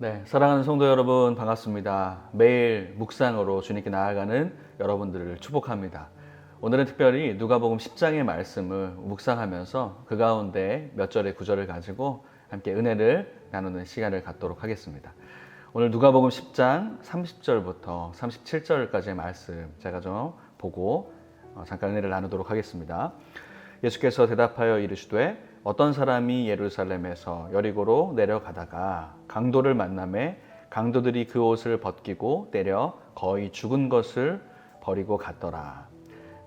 네, 사랑하는 성도 여러분 반갑습니다. 매일 묵상으로 주님께 나아가는 여러분들을 축복합니다. 오늘은 특별히 누가복음 10장의 말씀을 묵상하면서 그 가운데 몇 절의 구절을 가지고 함께 은혜를 나누는 시간을 갖도록 하겠습니다. 오늘 누가복음 10장 30절부터 37절까지의 말씀 제가 좀 보고 잠깐 은혜를 나누도록 하겠습니다. 예수께서 대답하여 이르시되 어떤 사람이 예루살렘에서 여리고로 내려가다가 강도를 만나매 강도들이 그 옷을 벗기고 때려 거의 죽은 것을 버리고 갔더라.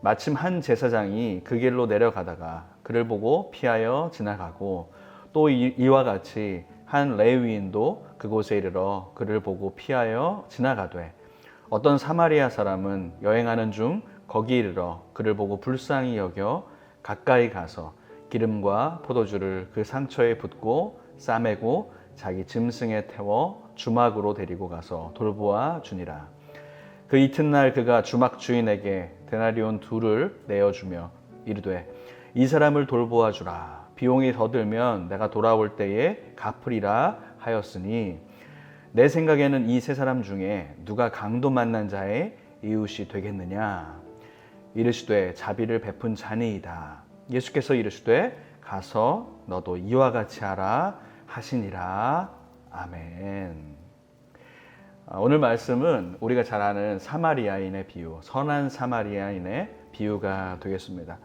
마침 한 제사장이 그 길로 내려가다가 그를 보고 피하여 지나가고 또 이와 같이 한 레위인도 그곳에 이르러 그를 보고 피하여 지나가되 어떤 사마리아 사람은 여행하는 중 거기 이르러 그를 보고 불쌍히 여겨 가까이 가서 기름과 포도주를 그 상처에 붓고 싸매고 자기 짐승에 태워 주막으로 데리고 가서 돌보아 주니라. 그 이튿날 그가 주막 주인에게 데나리온 2를 내어주며 이르되 이 사람을 돌보아 주라. 비용이 더 들면 내가 돌아올 때에 갚으리라 하였으니 내 생각에는 이 세 사람 중에 누가 강도 만난 자의 이웃이 되겠느냐. 이르시되 자비를 베푼 자니이다. 예수께서 이르시되 가서 너도 이와 같이 하라 하시니라. 아멘. 오늘 말씀은 우리가 잘 아는 사마리아인의 비유, 선한 사마리아인의 비유가 되겠습니다.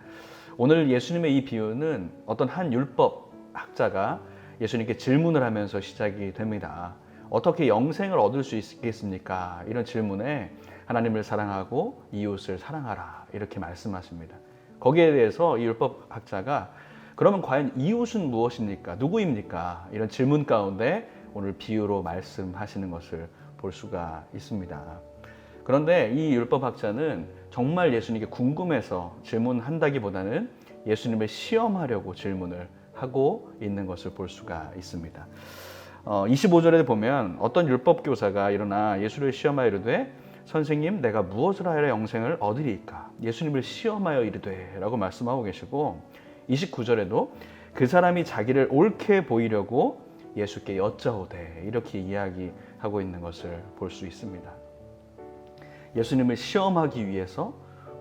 오늘 예수님의 이 비유는 어떤 한 율법 학자가 예수님께 질문을 하면서 시작이 됩니다. 어떻게 영생을 얻을 수 있겠습니까? 이런 질문에 하나님을 사랑하고 이웃을 사랑하라 이렇게 말씀하십니다. 거기에 대해서 이 율법학자가 그러면 과연 이웃은 무엇입니까? 누구입니까? 이런 질문 가운데 오늘 비유로 말씀하시는 것을 볼 수가 있습니다. 그런데 이 율법학자는 정말 예수님께 궁금해서 질문한다기보다는 예수님을 시험하려고 질문을 하고 있는 것을 볼 수가 있습니다. 25절에 보면 어떤 율법교사가 일어나 예수를 시험하여 이르되 선생님 내가 무엇을 하여 영생을 얻으리이까? 예수님을 시험하여 이르되 라고 말씀하고 계시고 29절에도 그 사람이 자기를 옳게 보이려고 예수께 여짜오되 이렇게 이야기하고 있는 것을 볼 수 있습니다. 예수님을 시험하기 위해서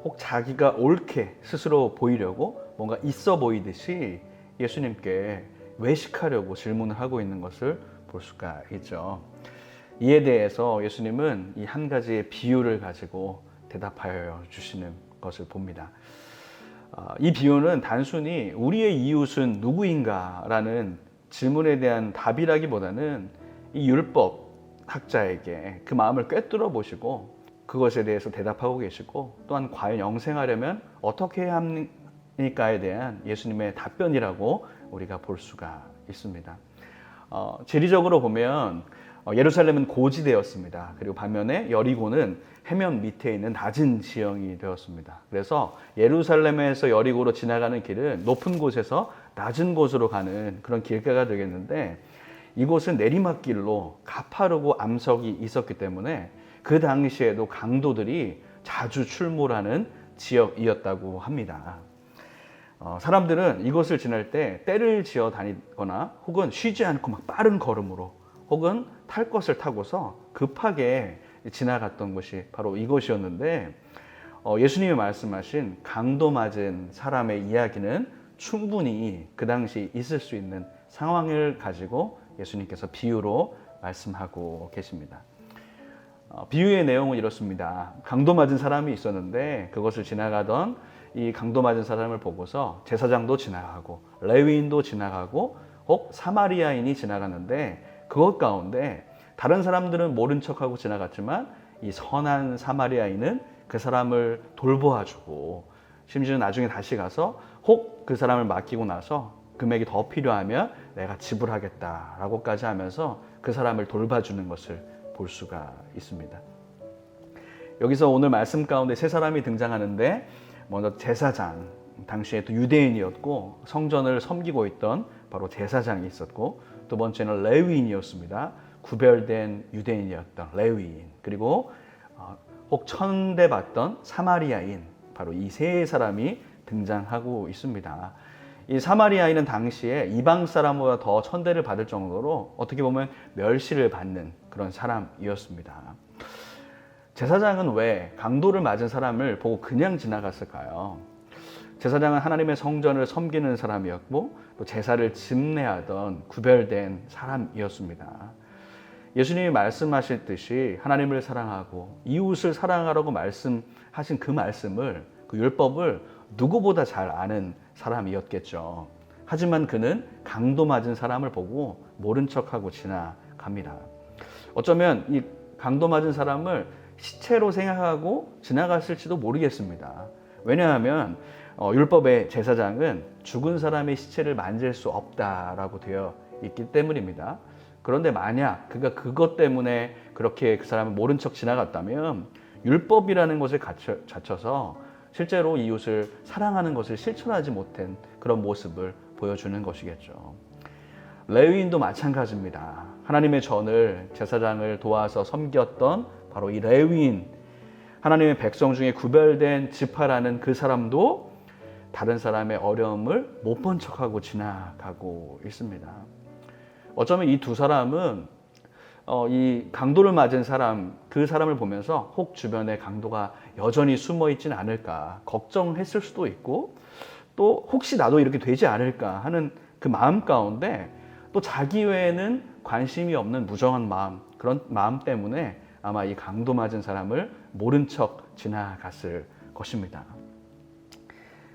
혹 자기가 옳게 스스로 보이려고 뭔가 있어 보이듯이 예수님께 외식하려고 질문을 하고 있는 것을 볼 수가 있죠. 이에 대해서 예수님은 이 한 가지의 비유를 가지고 대답하여 주시는 것을 봅니다. 이 비유는 단순히 우리의 이웃은 누구인가라는 질문에 대한 답이라기보다는 이 율법 학자에게 그 마음을 꿰뚫어 보시고 그것에 대해서 대답하고 계시고 또한 과연 영생하려면 어떻게 해야 합니까에 대한 예수님의 답변이라고 우리가 볼 수가 있습니다. 지리적으로 보면 예루살렘은 고지되었습니다. 그리고 반면에 여리고는 해면 밑에 있는 낮은 지형이 되었습니다. 그래서 예루살렘에서 여리고로 지나가는 길은 높은 곳에서 낮은 곳으로 가는 그런 길가가 되겠는데 이곳은 내리막길로 가파르고 암석이 있었기 때문에 그 당시에도 강도들이 자주 출몰하는 지역이었다고 합니다. 사람들은 이곳을 지날 때 때를 지어 다니거나 혹은 쉬지 않고 막 빠른 걸음으로 혹은 탈 것을 타고서 급하게 지나갔던 곳이 바로 이곳이었는데 예수님이 말씀하신 강도 맞은 사람의 이야기는 충분히 그 당시 있을 수 있는 상황을 가지고 예수님께서 비유로 말씀하고 계십니다. 비유의 내용은 이렇습니다. 강도 맞은 사람이 있었는데 그것을 지나가던 이 강도 맞은 사람을 보고서 제사장도 지나가고 레위인도 지나가고 혹 사마리아인이 지나갔는데 그것 가운데 다른 사람들은 모른 척하고 지나갔지만 이 선한 사마리아인은 그 사람을 돌보아주고 심지어 나중에 다시 가서 혹 그 사람을 맡기고 나서 금액이 더 필요하면 내가 지불하겠다라고까지 하면서 그 사람을 돌봐주는 것을 볼 수가 있습니다. 여기서 오늘 말씀 가운데 세 사람이 등장하는데 먼저 제사장, 당시에 또 유대인이었고 성전을 섬기고 있던 바로 제사장이 있었고 두 번째는 레위인이었습니다. 구별된 유대인이었던 레위인, 그리고 혹 천대받던 사마리아인, 바로 이 세 사람이 등장하고 있습니다. 이 사마리아인은 당시에 이방 사람보다 더 천대를 받을 정도로 어떻게 보면 멸시를 받는 그런 사람이었습니다. 제사장은 왜 강도를 맞은 사람을 보고 그냥 지나갔을까요? 제사장은 하나님의 성전을 섬기는 사람이었고 또 제사를 집례하던 구별된 사람이었습니다. 예수님이 말씀하셨듯이 하나님을 사랑하고 이웃을 사랑하라고 말씀하신 그 말씀을, 그 율법을 누구보다 잘 아는 사람이었겠죠. 하지만 그는 강도 맞은 사람을 보고 모른 척하고 지나갑니다. 어쩌면 이 강도 맞은 사람을 시체로 생각하고 지나갔을지도 모르겠습니다. 왜냐하면 율법의 제사장은 죽은 사람의 시체를 만질 수 없다라고 되어 있기 때문입니다. 그런데 만약 그가 그것 때문에 그렇게 그 사람을 모른 척 지나갔다면 율법이라는 것을 갖춰서 실제로 이웃을 사랑하는 것을 실천하지 못한 그런 모습을 보여주는 것이겠죠. 레위인도 마찬가지입니다. 하나님의 전을, 제사장을 도와서 섬겼던 바로 이 레위인, 하나님의 백성 중에 구별된 지파라는 그 사람도 다른 사람의 어려움을 못 본 척하고 지나가고 있습니다. 어쩌면 이 두 사람은 이 강도를 맞은 사람, 그 사람을 보면서 혹 주변에 강도가 여전히 숨어 있지는 않을까 걱정했을 수도 있고, 또 혹시 나도 이렇게 되지 않을까 하는 그 마음 가운데 또 자기 외에는 관심이 없는 무정한 마음, 그런 마음 때문에 아마 이 강도 맞은 사람을 모른 척 지나갔을 것입니다.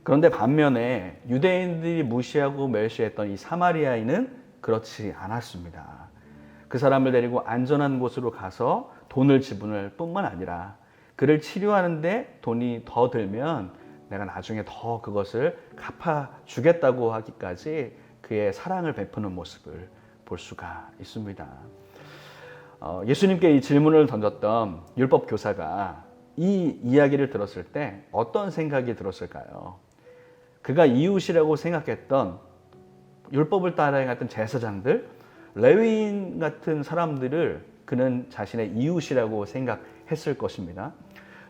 그런데 반면에 유대인들이 무시하고 멸시했던 이 사마리아인은 그렇지 않았습니다. 그 사람을 데리고 안전한 곳으로 가서 돈을 지불할 뿐만 아니라 그를 치료하는데 돈이 더 들면 내가 나중에 더 그것을 갚아주겠다고 하기까지 그의 사랑을 베푸는 모습을 볼 수가 있습니다. 예수님께 이 질문을 던졌던 율법 교사가 이 이야기를 들었을 때 어떤 생각이 들었을까요? 그가 이웃이라고 생각했던 율법을 따라갔던 제사장들, 레위인 같은 사람들을 그는 자신의 이웃이라고 생각했을 것입니다.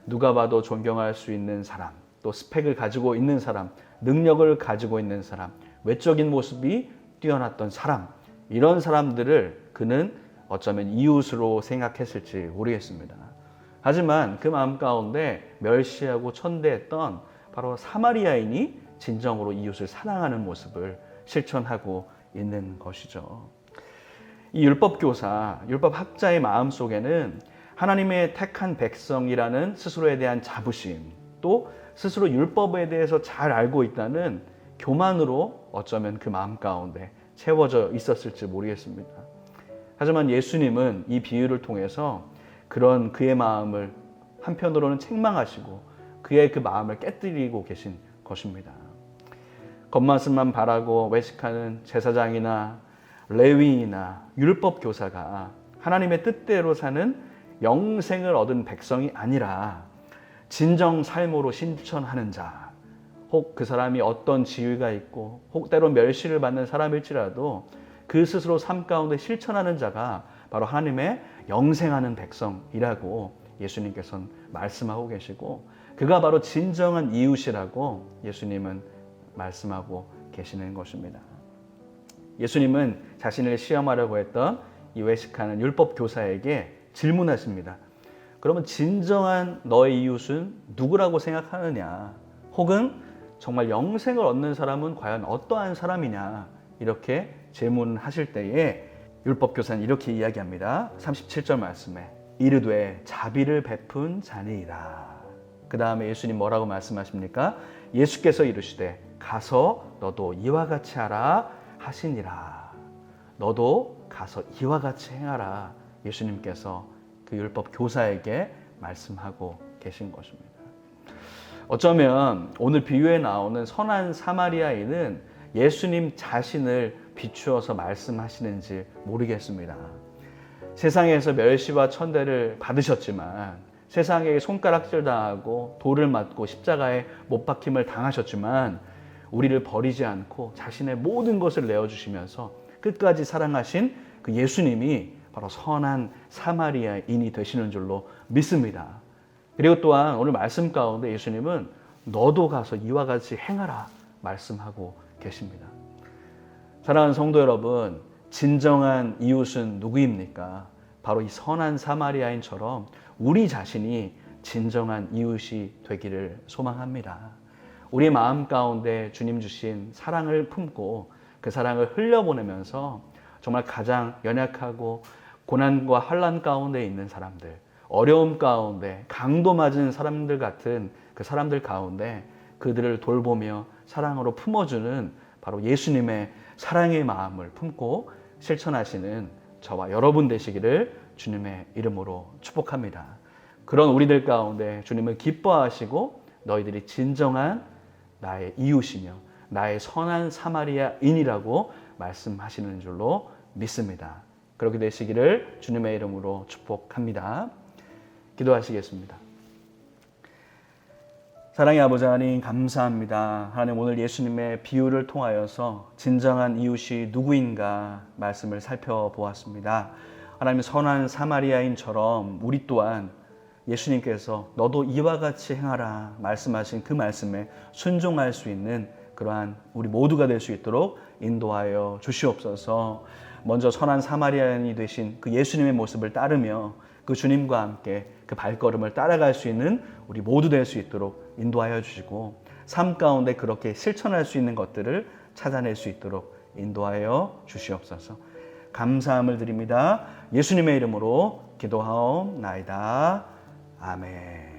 누가 봐도 존경할 수 있는 사람, 또 스펙을 가지고 있는 사람, 능력을 가지고 있는 사람, 외적인 모습이 뛰어났던 사람, 이런 사람들을 그는 어쩌면 이웃으로 생각했을지 모르겠습니다. 하지만 그 마음 가운데 멸시하고 천대했던 바로 사마리아인이 진정으로 이웃을 사랑하는 모습을 실천하고 있는 것이죠. 이 율법교사, 율법학자의 마음 속에는 하나님의 택한 백성이라는 스스로에 대한 자부심, 또 스스로 율법에 대해서 잘 알고 있다는 교만으로 어쩌면 그 마음 가운데 채워져 있었을지 모르겠습니다. 하지만 예수님은 이 비유를 통해서 그런 그의 마음을 한편으로는 책망하시고 그의 그 마음을 깨뜨리고 계신 것입니다. 겉모습만 바라고 외식하는 제사장이나 레위인이나 율법 교사가 하나님의 뜻대로 사는 영생을 얻은 백성이 아니라 진정 삶으로 실천하는 자, 혹 그 사람이 어떤 지위가 있고 혹 때론 멸시를 받는 사람일지라도 그 스스로 삶 가운데 실천하는 자가 바로 하나님의 영생하는 백성이라고 예수님께서는 말씀하고 계시고, 그가 바로 진정한 이웃이라고 예수님은 말씀하고 계시는 것입니다. 예수님은 자신을 시험하려고 했던 이 외식하는 율법 교사에게 질문하십니다. 그러면 진정한 너의 이웃은 누구라고 생각하느냐? 혹은 정말 영생을 얻는 사람은 과연 어떠한 사람이냐? 이렇게 질문하실 때에 율법 교사는 이렇게 이야기합니다. 37절 말씀에 이르되 자비를 베푼 자니이다. 그 다음에 예수님 뭐라고 말씀하십니까? 예수께서 이르시되 가서 너도 이와 같이 하라 하시니라. 너도 가서 이와 같이 행하라. 예수님께서 그 율법 교사에게 말씀하고 계신 것입니다. 어쩌면 오늘 비유에 나오는 선한 사마리아인은 예수님 자신을 비추어서 말씀하시는지 모르겠습니다. 세상에서 멸시와 천대를 받으셨지만, 세상에 손가락질 당하고 돌을 맞고 십자가에 못 박힘을 당하셨지만 우리를 버리지 않고 자신의 모든 것을 내어주시면서 끝까지 사랑하신 그 예수님이 바로 선한 사마리아인이 되시는 줄로 믿습니다. 그리고 또한 오늘 말씀 가운데 예수님은 너도 가서 이와 같이 행하라 말씀하고 계십니다. 사랑하는 성도 여러분, 진정한 이웃은 누구입니까? 바로 이 선한 사마리아인처럼 우리 자신이 진정한 이웃이 되기를 소망합니다. 우리 마음 가운데 주님 주신 사랑을 품고 그 사랑을 흘려보내면서 정말 가장 연약하고 고난과 환난 가운데 있는 사람들, 어려움 가운데 강도 맞은 사람들 같은 그 사람들 가운데 그들을 돌보며 사랑으로 품어주는 바로 예수님의 사랑의 마음을 품고 실천하시는 저와 여러분 되시기를 주님의 이름으로 축복합니다. 그런 우리들 가운데 주님을 기뻐하시고 너희들이 진정한 나의 이웃이며 나의 선한 사마리아인이라고 말씀하시는 줄로 믿습니다. 그렇게 되시기를 주님의 이름으로 축복합니다. 기도하시겠습니다. 사랑의 아버지 하나님, 감사합니다. 하나님, 오늘 예수님의 비유를 통하여서 진정한 이웃이 누구인가 말씀을 살펴보았습니다. 하나님, 선한 사마리아인처럼 우리 또한 예수님께서 너도 이와 같이 행하라 말씀하신 그 말씀에 순종할 수 있는 그러한 우리 모두가 될 수 있도록 인도하여 주시옵소서. 먼저 선한 사마리아인이 되신 그 예수님의 모습을 따르며 그 주님과 함께 그 발걸음을 따라갈 수 있는 우리 모두 될 수 있도록 인도하여 주시고, 삶 가운데 그렇게 실천할 수 있는 것들을 찾아낼 수 있도록 인도하여 주시옵소서. 감사함을 드립니다. 예수님의 이름으로 기도하옵나이다. 아멘.